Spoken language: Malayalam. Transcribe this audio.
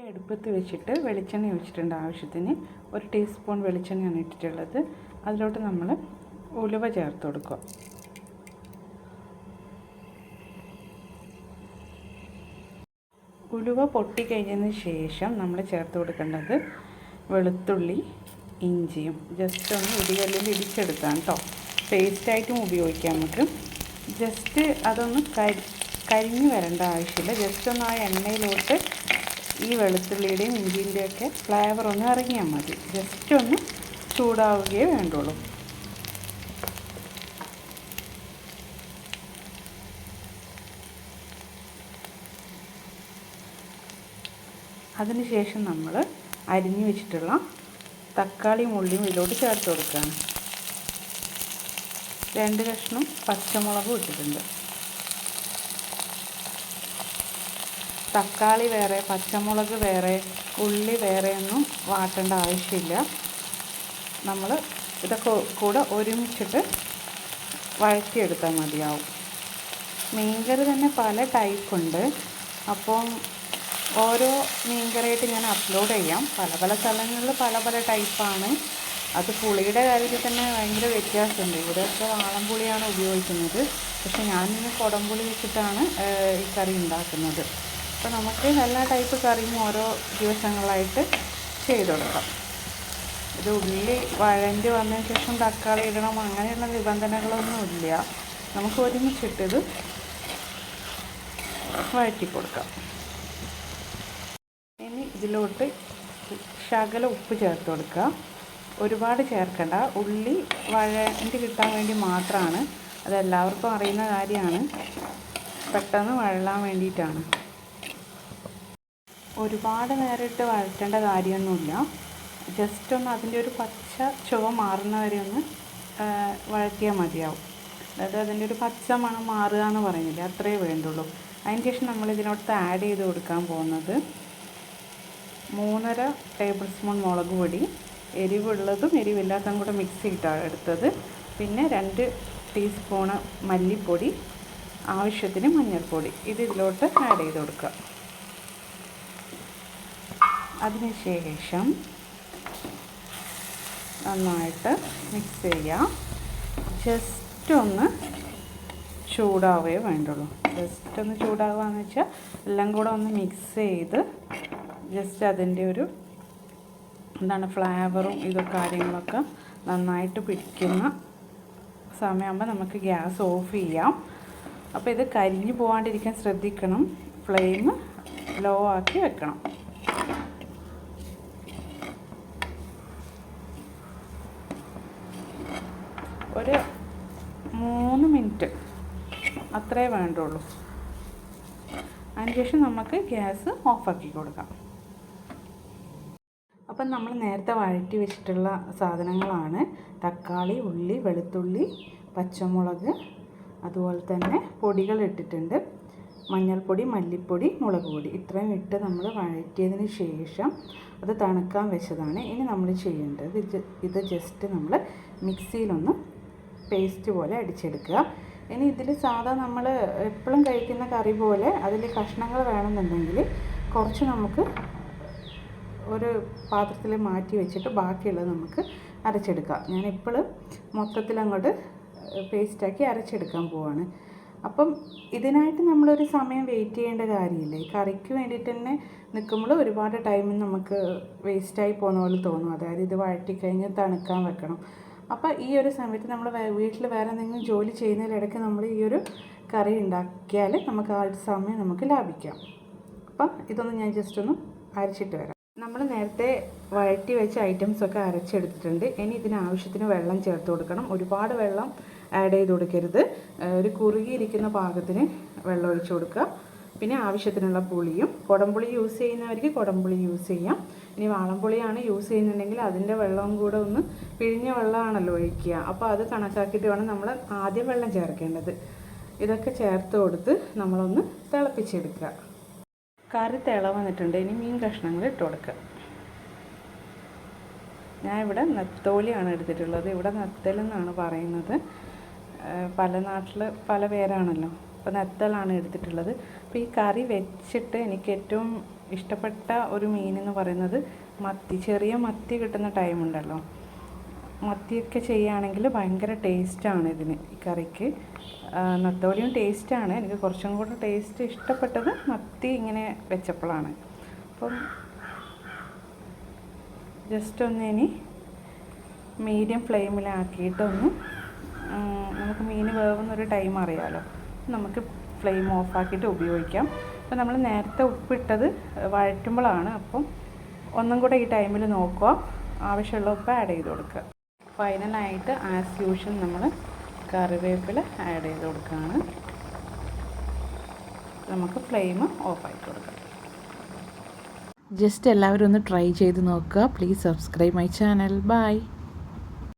അടുപ്പത്ത് വെച്ചിട്ട് വെളിച്ചെണ്ണ ഒഴിച്ചിട്ടുണ്ട്. ആവശ്യത്തിന് 1 ടീസ്പൂൺ വെളിച്ചെണ്ണയാണ് ഇട്ടിട്ടുള്ളത്. അതിലോട്ട് നമ്മൾ ഉലുവ ചേർത്ത് കൊടുക്കുക. ഉലുവ പൊട്ടിക്കഴിഞ്ഞതിന് ശേഷം നമ്മൾ ചേർത്ത് കൊടുക്കേണ്ടത് വെളുത്തുള്ളി ഇഞ്ചിയും ജസ്റ്റ് ഒന്ന് ഇടികല്ലിൽ ഇടിച്ചെടുക്കാം കേട്ടോ. പേസ്റ്റായിട്ടും ഉപയോഗിക്കാം നമുക്ക്. ജസ്റ്റ് അതൊന്ന് കരിഞ്ഞു വരേണ്ട ആവശ്യമില്ല. ജസ്റ്റ് ഒന്ന് ആ എണ്ണയിലോട്ട് ഈ വെളുത്തുള്ളിയുടെയും ഇഞ്ചിൻ്റെയൊക്കെ ഫ്ലേവർ ഒന്ന് ഇറങ്ങിയാൽ മതി. ജസ്റ്റ് ഒന്ന് ചൂടാവുകയേ വേണ്ടുള്ളൂ. അതിനുശേഷം നമ്മൾ അരിഞ്ഞു വെച്ചിട്ടുള്ള തക്കാളിയും ഉള്ളിയും ഇതിലോട്ട് ചേർത്ത് കൊടുക്കുകയാണ്. 2 കഷ്ണം പച്ചമുളകും ഇട്ടിട്ടുണ്ട്. തക്കാളി വേറെ, പച്ചമുളക് വേറെ, ഉള്ളി വേറെ ഒന്നും വാട്ടേണ്ട ആവശ്യമില്ല. നമ്മൾ ഇതൊക്കെ കൂടെ ഒരുമിച്ചിട്ട് വഴറ്റിയെടുത്താൽ മതിയാവും. മീൻകറി തന്നെ പല ടൈപ്പുണ്ട്. അപ്പം ഓരോ മീൻകറിയായിട്ട് ഞാൻ അപ്ലോഡ് ചെയ്യാം. പല സ്ഥലങ്ങളിൽ പല ടൈപ്പാണ്. അത് പുളിയുടെ കാര്യത്തിൽ തന്നെ ഭയങ്കര വ്യത്യാസമുണ്ട്. ഇവിടെയൊക്കെ വാളംപുളിയാണ് ഉപയോഗിക്കുന്നത്. പക്ഷെ ഞാനിന്ന് കുടംപുളി വെച്ചിട്ടാണ് ഈ കറി ഉണ്ടാക്കുന്നത്. അപ്പോൾ നമുക്ക് എല്ലാ ടൈപ്പ് കറിയും ഓരോ ദിവസങ്ങളായിട്ട് ചെയ്ത് കൊടുക്കാം. ഇത് ഉള്ളി വഴണ്ടി വന്നതിന് ശേഷം തക്കാളി ഇടണം അങ്ങനെയുള്ള നിബന്ധനകളൊന്നുമില്ല. നമുക്ക് ഒരുമിച്ചിട്ടത് വഴറ്റി കൊടുക്കാം. ഇനി ഇതിലോട്ട് ശകലം ഉപ്പ് ചേർത്ത് കൊടുക്കുക. ഒരുപാട് ചേർക്കണ്ട. ഉള്ളി വഴണ്ടി കിട്ടാൻ വേണ്ടി മാത്രമാണ്. അതെല്ലാവർക്കും അറിയുന്ന കാര്യമാണ്. പെട്ടെന്ന് വഴലാൻ വേണ്ടിയിട്ടാണ്. ഒരുപാട് നേരിട്ട് വഴറ്റേണ്ട കാര്യമൊന്നുമില്ല. ജസ്റ്റ് ഒന്ന് അതിൻ്റെ ഒരു പച്ച ചുവ മാറുന്ന വരെ ഒന്ന് വഴറ്റിയാൽ മതിയാവും. അതായത് അതിൻ്റെ ഒരു പച്ച മണം മാറുക എന്ന് പറയുന്നില്ല, അത്രയേ വേണ്ടുള്ളൂ. അതിന് ശേഷം നമ്മൾ ഇതിനോട്ട് ആഡ് ചെയ്ത് കൊടുക്കാൻ പോകുന്നത് 3.5 ടേബിൾ സ്പൂൺ മുളക് പൊടി, എരിവുള്ളതും എരിവില്ലാത്തതും കൂടെ മിക്സ് ചെയ്തിട്ടാണ് എടുത്തത്. പിന്നെ 2 ടീസ്പൂണ് മല്ലിപ്പൊടി, ആവശ്യത്തിന് മഞ്ഞൾപ്പൊടി. ഇതിലോട്ട് ആഡ് ചെയ്ത് കൊടുക്കുക. അതിനുശേഷം നന്നായിട്ട് മിക്സ് ചെയ്യാം. ജസ്റ്റ് ഒന്ന് ചൂടാവുകയേ വേണ്ടുള്ളൂ. ജസ്റ്റ് ഒന്ന് ചൂടാവുകയെന്ന് വെച്ചാൽ എല്ലാം കൂടെ ഒന്ന് മിക്സ് ചെയ്ത് ജസ്റ്റ് അതിൻ്റെ ഒരു ഫ്ലേവറും ഇതൊക്കെ കാര്യങ്ങളൊക്കെ നന്നായിട്ട് പിടിക്കുന്ന സമയമാകുമ്പോൾ നമുക്ക് ഗ്യാസ് ഓഫ് ചെയ്യാം. അപ്പോൾ ഇത് കരിഞ്ഞു പോകാണ്ടിരിക്കാൻ ശ്രദ്ധിക്കണം. ഫ്ലെയിം ലോ ആക്കി വെക്കണം. ഒരു 3 മിനിറ്റ് അത്രേ വേണ്ടുള്ളൂ. അതിനുശേഷം നമുക്ക് ഗ്യാസ് ഓഫാക്കി കൊടുക്കാം. അപ്പം നമ്മൾ നേരത്തെ വഴറ്റി വെച്ചിട്ടുള്ള സാധനങ്ങളാണ് തക്കാളി, ഉള്ളി, വെളുത്തുള്ളി, പച്ചമുളക്, അതുപോലെ തന്നെ പൊടികൾ ഇട്ടിട്ടുണ്ട്. മഞ്ഞൾപ്പൊടി, മല്ലിപ്പൊടി, മുളക് പൊടി ഇത്രയും ഇട്ട് നമ്മൾ വഴറ്റിയതിന് ശേഷം അത് തണുക്കാൻ വെച്ചതാണ്. ഇനി നമ്മൾ ചെയ്യേണ്ടത് ഇത് ജസ്റ്റ് നമ്മൾ മിക്സിയിലൊന്ന് പേസ്റ്റ് പോലെ അടിച്ചെടുക്കുക. ഇനി ഇതിൽ സാധാ നമ്മൾ എപ്പോഴും കഴിക്കുന്ന കറി പോലെ അതിൽ കഷ്ണങ്ങൾ വേണമെന്നുണ്ടെങ്കിൽ കുറച്ച് നമുക്ക് ഒരു പാത്രത്തിൽ മാറ്റി വെച്ചിട്ട് ബാക്കിയുള്ളത് നമുക്ക് അരച്ചെടുക്കാം. ഞാൻ എപ്പോഴും മൊത്തത്തിൽ അങ്ങോട്ട് പേസ്റ്റാക്കി അരച്ചെടുക്കാൻ പോവാണ്. അപ്പം ഇതിനായിട്ട് നമ്മളൊരു സമയം വെയിറ്റ് ചെയ്യേണ്ട കാര്യമില്ല. ഈ കറിക്ക് വേണ്ടിയിട്ട് തന്നെ നിൽക്കുമ്പോൾ ഒരുപാട് ടൈം നമുക്ക് വേസ്റ്റായി പോകുന്ന പോലെ തോന്നും. അതായത് ഇത് വഴറ്റിക്കഴിഞ്ഞ് തണുക്കാൻ വെക്കണം. അപ്പോൾ ഈ ഒരു സമയത്ത് നമ്മൾ വീട്ടിൽ വേറെ എന്തെങ്കിലും ജോലി ചെയ്യുന്നതിലിടയ്ക്ക് നമ്മൾ ഈ ഒരു കറി ഉണ്ടാക്കിയാൽ നമുക്ക് ആ സമയം നമുക്ക് ലാഭിക്കാം. അപ്പം ഇതൊന്ന് ഞാൻ ജസ്റ്റ് ഒന്ന് അരച്ചിട്ട് വരാം. നമ്മൾ നേരത്തെ വഴറ്റി വെച്ച ഐറ്റംസൊക്കെ അരച്ചെടുത്തിട്ടുണ്ട്. ഇനി ഇതിനാവശ്യത്തിന് വെള്ളം ചേർത്ത് കൊടുക്കണം. ഒരുപാട് വെള്ളം ആഡ് ചെയ്ത് കൊടുക്കരുത്. ഒരു കുറുകിയിരിക്കുന്ന പാകത്തിന് വെള്ളം ഒഴിച്ച് കൊടുക്കുക. പിന്നെ ആവശ്യത്തിനുള്ള പുളിയും, കുടംപുളി യൂസ് ചെയ്യുന്നവർക്ക് കുടംപുളി യൂസ് ചെയ്യാം. ഇനി വാളംപുളിയാണ് യൂസ് ചെയ്യുന്നുണ്ടെങ്കിൽ അതിൻ്റെ വെള്ളവും കൂടെ ഒന്ന് പിഴിഞ്ഞ വെള്ളമാണല്ലോ ഒഴിക്കുക. അപ്പോൾ അത് കണക്കാക്കിയിട്ട് വേണം നമ്മൾ ആദ്യം വെള്ളം ചേർക്കേണ്ടത്. ഇതൊക്കെ ചേർത്ത് കൊടുത്ത് നമ്മളൊന്ന് തിളപ്പിച്ചെടുക്കുക. കറി തിള വന്നിട്ടുണ്ട്. ഇനി മീൻ കഷ്ണങ്ങൾ ഇട്ട് കൊടുക്കുക. ഞാൻ ഇവിടെ നെത്തോലിയാണ് എടുത്തിട്ടുള്ളത്. ഇവിടെ നെത്തലെന്നാണ് പറയുന്നത്. പല നാട്ടിൽ പല പേരാണല്ലോ. അപ്പോൾ നെത്തലാണ് എടുത്തിട്ടുള്ളത്. അപ്പോൾ ഈ കറി വെച്ചിട്ട് എനിക്ക് ഏറ്റവും ഇഷ്ടപ്പെട്ട ഒരു മീൻ എന്ന് പറയുന്നത് മത്തി. ചെറിയ മത്തി കിട്ടുന്ന ടൈമുണ്ടല്ലോ, മത്തിയൊക്കെ ചെയ്യുകയാണെങ്കിൽ ഭയങ്കര ടേസ്റ്റാണ് ഇതിന്, ഈ കറിക്ക്. നത്തോലിയും ടേസ്റ്റാണ്. എനിക്ക് കുറച്ചും കൂടെ ടേസ്റ്റ് ഇഷ്ടപ്പെട്ടത് മത്തി ഇങ്ങനെ വെച്ചപ്പോഴാണ്. അപ്പം ജസ്റ്റ് ഒന്ന് ഇനി മീഡിയം ഫ്ലെയിമിലാക്കിയിട്ടൊന്ന്, നമുക്ക് മീൻ വേവുന്നൊരു ടൈം അറിയാമല്ലോ, നമുക്ക് ഫ്ലെയിം ഓഫാക്കിയിട്ട് ഉപയോഗിക്കാം. അപ്പോൾ നമ്മൾ നേരത്തെ ഉപ്പിട്ടത് വഴറ്റുമ്പോഴാണ്, അപ്പം ഒന്നും കൂടെ ഈ ടൈമിൽ നോക്കുക, ആവശ്യമുള്ള ഉപ്പ് ആഡ് ചെയ്ത് കൊടുക്കുക. ഫൈനലായിട്ട് ആസ് യൂഷ്വൽ നമ്മൾ കറിവേപ്പില ആഡ് ചെയ്ത് കൊടുക്കുകയാണ്. നമുക്ക് ഫ്ലെയിം ഓഫാക്കി കൊടുക്കാം. ജസ്റ്റ് എല്ലാവരും ഒന്ന് ട്രൈ ചെയ്ത് നോക്കുക. Please subscribe my channel. By.